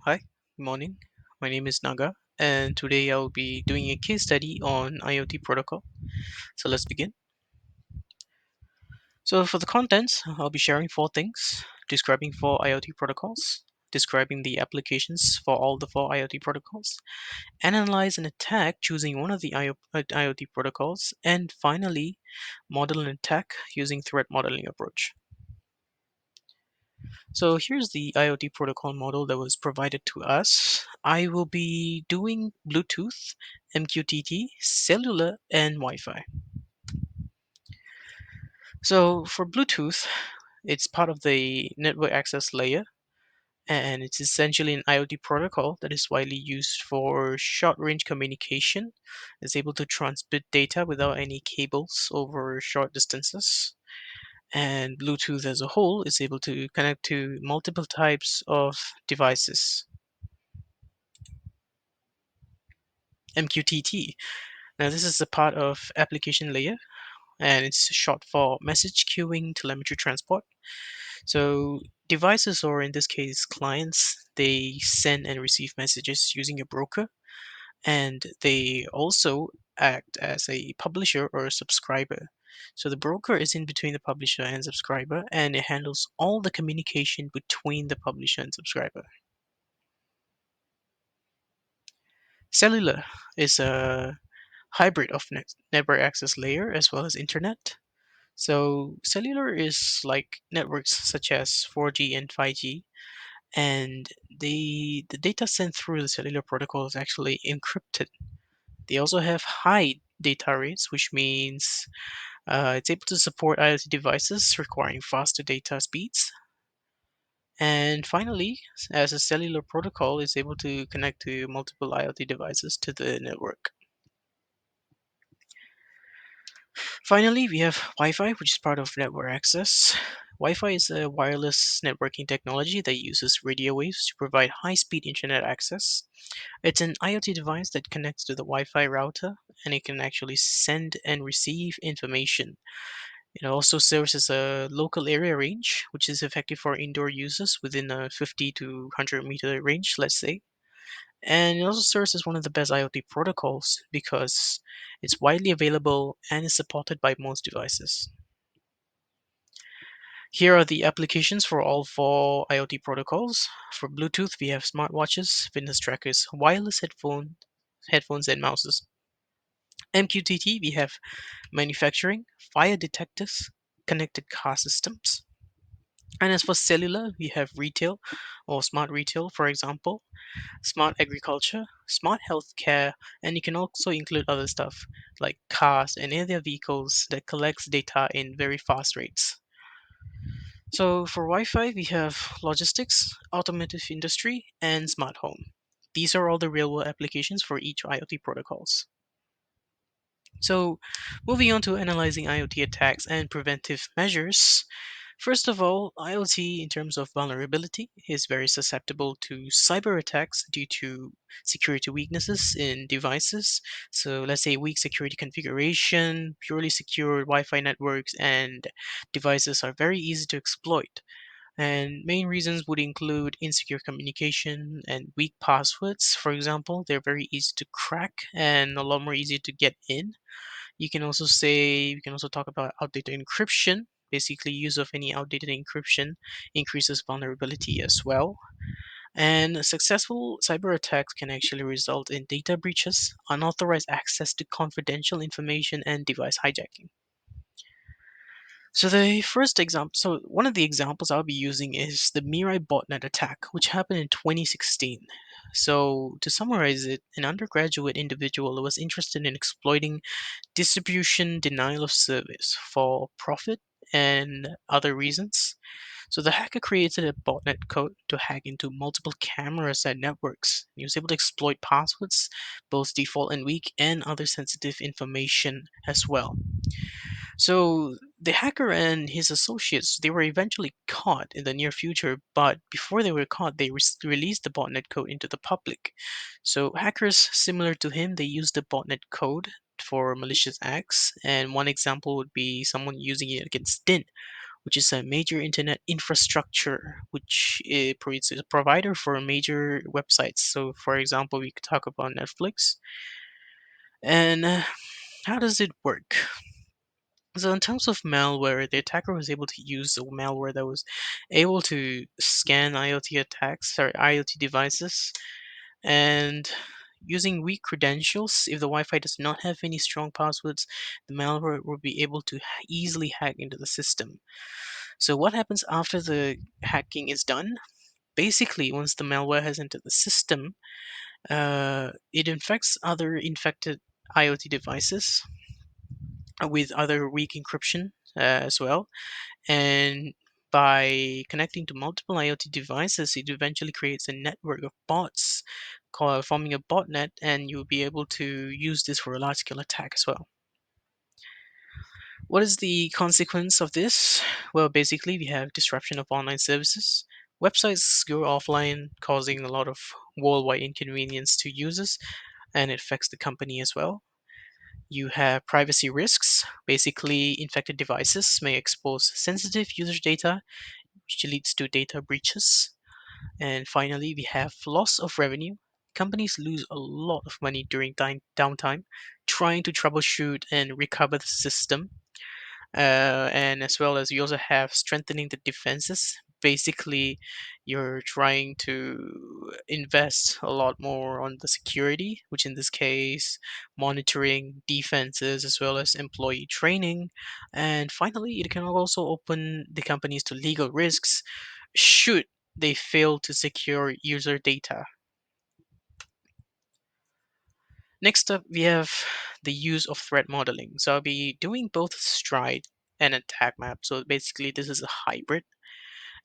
Hi, good morning. My name is Naga, and today I'll be doing a case study on IoT protocol. So let's begin. So for the contents, I'll be sharing four things: describing four IoT protocols, describing the applications for all the four IoT protocols, analyze an attack choosing one of the IoT protocols, and finally, model an attack using threat modeling approach. So here's the IoT protocol model that was provided to us. I will be doing Bluetooth, MQTT, cellular, and Wi-Fi. So for Bluetooth, it's part of the network access layer, and it's essentially an IoT protocol that is widely used for short-range communication. It's able to transmit data without any cables over short distances. And Bluetooth as a whole is able to connect to multiple types of devices. MQTT. Now, this is a part of application layer, and it's short for message queuing telemetry transport. So, devices, or in this case, clients, they send and receive messages using a broker, and they also act as a publisher or a subscriber. So, the broker is in between the publisher and subscriber, and it handles all the communication between the publisher and subscriber. Cellular is a hybrid of network access layer as well as internet. So cellular is like networks such as 4G and 5G, and the data sent through the cellular protocol is actually encrypted. They also have high data rates, which means it's able to support IoT devices requiring faster data speeds. And finally, as a cellular protocol is able to connect to multiple IoT devices to the network. Finally, we have Wi-Fi, which is part of network access. Wi-Fi is a wireless networking technology that uses radio waves to provide high-speed internet access. It's an IoT device that connects to the Wi-Fi router, and it can actually send and receive information. It also serves as a local area range, which is effective for indoor users within a 50 to 100-meter range, let's say. And it also serves as one of the best IoT protocols because it's widely available and is supported by most devices. Here are the applications for all four IoT protocols. For Bluetooth, we have smartwatches, fitness trackers, wireless headphones and mouses. MQTT, we have manufacturing, fire detectors, connected car systems. And as for cellular, we have retail or smart retail, for example, smart agriculture, smart healthcare, and you can also include other stuff like cars and other vehicles that collects data in very fast rates. So for Wi-Fi, we have logistics, automotive industry, and smart home. These are all the real-world applications for each IoT protocols. So moving on to analyzing IoT attacks and preventive measures. First of all, IoT, in terms of vulnerability, is very susceptible to cyber attacks due to security weaknesses in devices. So, let's say weak security configuration, purely secure Wi Fi networks, and devices are very easy to exploit. And main reasons would include insecure communication and weak passwords. For example, they're very easy to crack and a lot more easy to get in. You can also talk about outdated encryption. Basically, use of any outdated encryption increases vulnerability as well. And successful cyber attacks can actually result in data breaches, unauthorized access to confidential information, and device hijacking. So one of the examples I'll be using is the Mirai botnet attack, which happened in 2016. So to summarize it, an undergraduate individual was interested in exploiting distribution denial of service for profit and other reasons. So the hacker created a botnet code to hack into multiple cameras and networks. He was able to exploit passwords, both default and weak, and other sensitive information as well. So the hacker and his associates, they were eventually caught in the near future, but before they were caught, they released the botnet code into the public. So hackers similar to him, they used the botnet code for malicious acts, and one example would be someone using it against DIN, which is a major internet infrastructure, which is a provider for major websites. So, for example, we could talk about Netflix. And how does it work? So, in terms of malware, the attacker was able to use a malware that was able to scan IoT devices, and using weak credentials, if the Wi-Fi does not have any strong passwords, the malware will be able to easily hack into the system. So, what happens after the hacking is done? Basically, once the malware has entered the system, it infects other infected IoT devices with other weak encryption as well. And by connecting to multiple IoT devices, it eventually creates a network of bots, forming a botnet, and you'll be able to use this for a large scale attack as well. What is the consequence of this? Well, basically, we have disruption of online services. Websites go offline, causing a lot of worldwide inconvenience to users, and it affects the company as well. You have privacy risks. Basically, infected devices may expose sensitive user data, which leads to data breaches. And finally, we have loss of revenue. Companies lose a lot of money during downtime trying to troubleshoot and recover the system. And as well as you also have strengthening the defenses. Basically, you're trying to invest a lot more on the security, which in this case, monitoring defenses as well as employee training. And finally, it can also open the companies to legal risks should they fail to secure user data. Next up, we have the use of threat modeling. So I'll be doing both stride and attack map. So basically, this is a hybrid.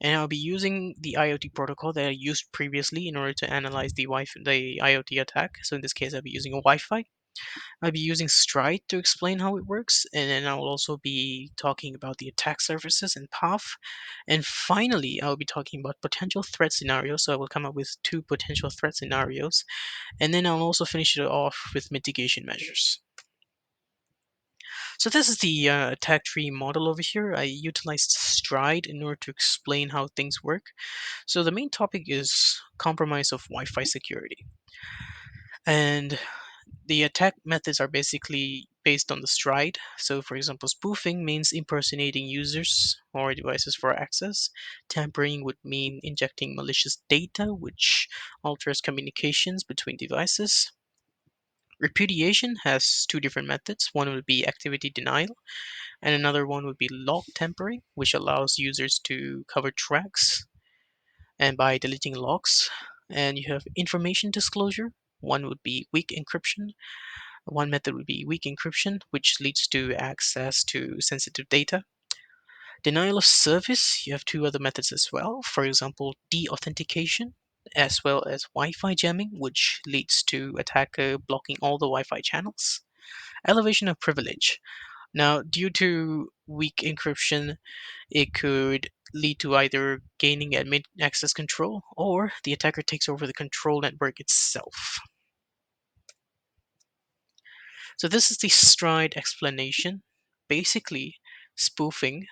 And I'll be using the IoT protocol that I used previously in order to analyze the IoT attack. So in this case, I'll be using a Wi-Fi. I'll be using Stride to explain how it works, and then I'll also be talking about the attack surfaces and path. And finally, I'll be talking about potential threat scenarios. So I will come up with two potential threat scenarios, and then I'll also finish it off with mitigation measures. So this is the attack tree model over here. I utilized Stride in order to explain how things work. So the main topic is compromise of Wi-Fi security. And the attack methods are basically based on the stride. So, for example, spoofing means impersonating users or devices for access. Tampering would mean injecting malicious data, which alters communications between devices. Repudiation has two different methods. One would be activity denial, and another one would be log tampering, which allows users to cover tracks and by deleting logs. And you have information disclosure. One would be weak encryption. One method would be weak encryption, which leads to access to sensitive data. Denial of service, you have two other methods as well. For example, deauthentication, as well as Wi Fi jamming, which leads to attacker blocking all the Wi Fi channels. Elevation of privilege. Now, due to weak encryption, it could lead to either gaining admin access control or the attacker takes over the control network itself. So this is the stride explanation. Basically, spoofing.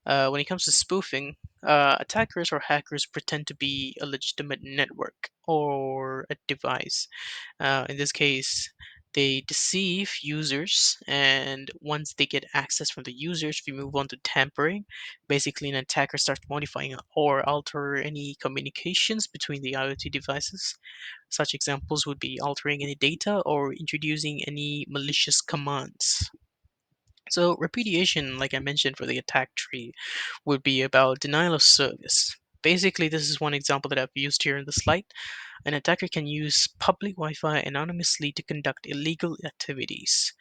When it comes to spoofing, attackers or hackers pretend to be a legitimate network or a device. In this case, they deceive users, and once they get access from the users, we move on to tampering. Basically, an attacker starts modifying or alter any communications between the IoT devices. Such examples would be altering any data or introducing any malicious commands. So, repudiation, like I mentioned for the attack tree, would be about denial of service. Basically, this is one example that I've used here in the slide. An attacker can use public Wi Fi anonymously to conduct illegal activities.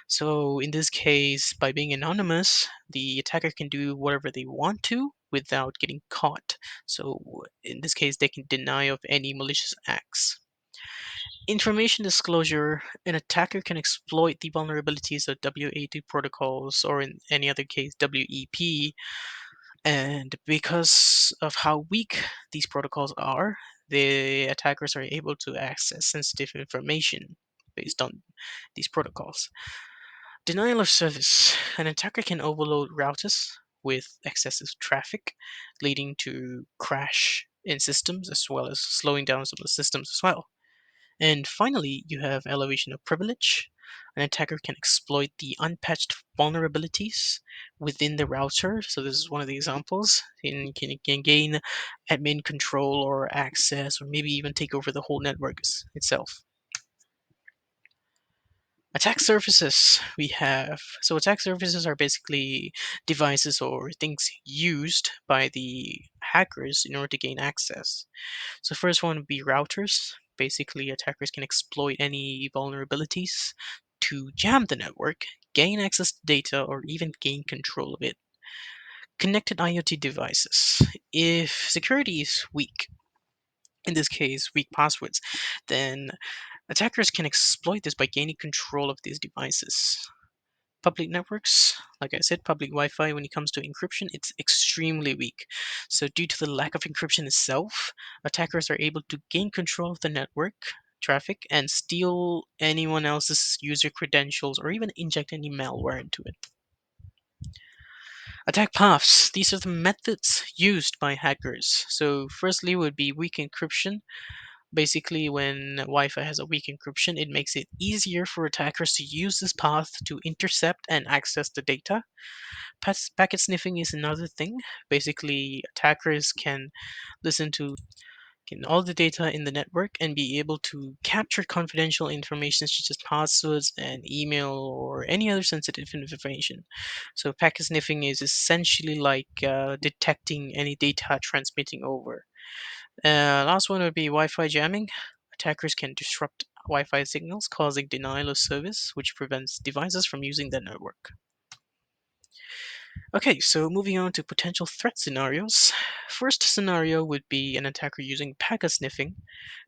So, in this case, by being anonymous, the attacker can do whatever they want to without getting caught. So, in this case, they can deny of any malicious acts. Information disclosure, an attacker can exploit the vulnerabilities of WAT protocols or in any other case WEP, and because of how weak these protocols are, the attackers are able to access sensitive information based on these protocols. Denial of service, an attacker can overload routers with excessive traffic, leading to crash in systems as well as slowing down some of the systems as well. And finally, you have elevation of privilege. An attacker can exploit the unpatched vulnerabilities within the router. So this is one of the examples. Can gain admin control or access, or maybe even take over the whole network itself. Attack surfaces we have. So attack surfaces are basically devices or things used by the hackers in order to gain access. So first one would be routers. Basically, attackers can exploit any vulnerabilities to jam the network, gain access to data, or even gain control of it. Connected IoT devices. If security is weak, in this case, weak passwords, then attackers can exploit this by gaining control of these devices. Public networks, like I said, public Wi-Fi, when it comes to encryption, it's extremely weak. So due to the lack of encryption itself, attackers are able to gain control of the network traffic and steal anyone else's user credentials or even inject any malware into it. Attack paths. These are the methods used by hackers. So firstly would be weak encryption. Basically, when Wi-Fi has a weak encryption, it makes it easier for attackers to use this path to intercept and access the data. Packet sniffing is another thing. Basically, attackers can listen to all the data in the network and be able to capture confidential information such as passwords and email or any other sensitive information. So packet sniffing is essentially like detecting any data transmitting over. Last one would be Wi-Fi jamming. Attackers can disrupt Wi-Fi signals, causing denial of service, which prevents devices from using the network. Okay, so moving on to potential threat scenarios. First scenario would be an attacker using packet sniffing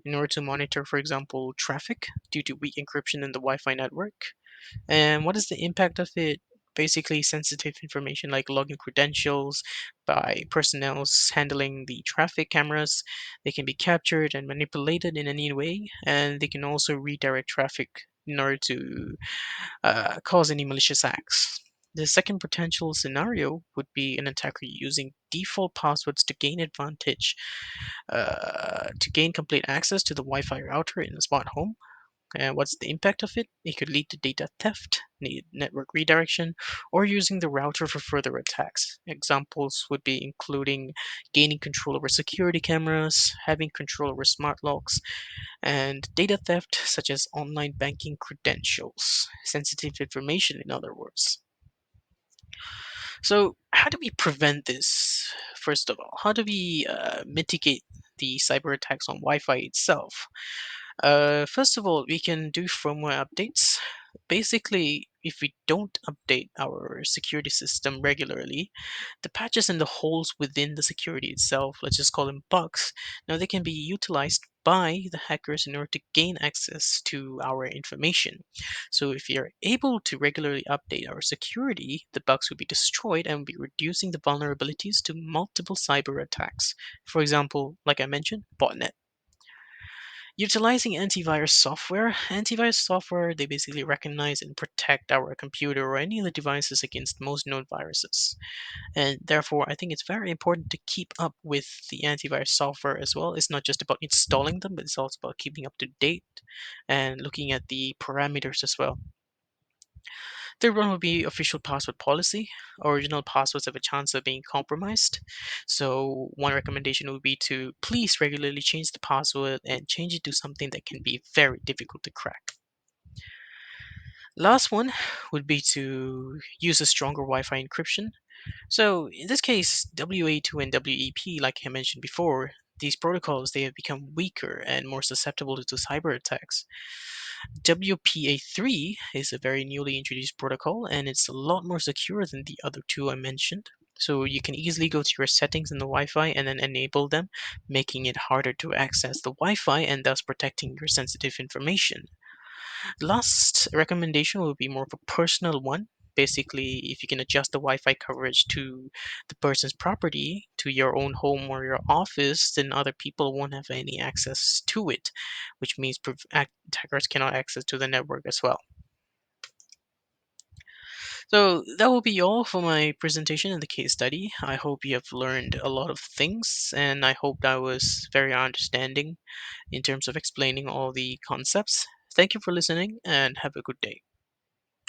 in order to monitor, for example, traffic due to weak encryption in the Wi Fi network. And what is the impact of it? Basically, sensitive information like login credentials by personnel handling the traffic cameras. They can be captured and manipulated in any way, and they can also redirect traffic in order to cause any malicious acts. The second potential scenario would be an attacker using default passwords to gain advantage, to gain complete access to the Wi-Fi router in a smart home. And what's the impact of it? It could lead to data theft, network redirection, or using the router for further attacks. Examples would be including gaining control over security cameras, having control over smart locks, and data theft such as online banking credentials, sensitive information, in other words. So, how do we prevent this? First of all, how do we mitigate the cyber attacks on Wi Fi itself? First of all, we can do firmware updates. Basically, if we don't update our security system regularly, the patches and the holes within the security itself, let's just call them bugs, now they can be utilized by the hackers in order to gain access to our information. So if you're able to regularly update our security, the bugs will be destroyed and will be reducing the vulnerabilities to multiple cyber attacks. For example, like I mentioned, botnet. Utilizing antivirus software, they basically recognize and protect our computer or any of the devices against most known viruses. And therefore, I think it's very important to keep up with the antivirus software as well. It's not just about installing them, but it's also about keeping up to date and looking at the parameters as well. Third one would be official password policy. Original passwords have a chance of being compromised. So one recommendation would be to please regularly change the password and change it to something that can be very difficult to crack. Last one would be to use a stronger Wi-Fi encryption. So in this case, WA2 and WEP, like I mentioned before, these protocols they have become weaker and more susceptible to cyber attacks. WPA3 is a very newly introduced protocol and it's a lot more secure than the other two I mentioned. So you can easily go to your settings in the Wi-Fi and then enable them, making it harder to access the Wi-Fi and thus protecting your sensitive information. Last recommendation will be more of a personal one. Basically, if you can adjust the Wi Fi coverage to the person's property, to your own home or your office, then other people won't have any access to it, which means attackers cannot access to the network as well. So that will be all for my presentation and the case study. I hope you have learned a lot of things, and I hope that was very understanding in terms of explaining all the concepts. Thank you for listening, and have a good day.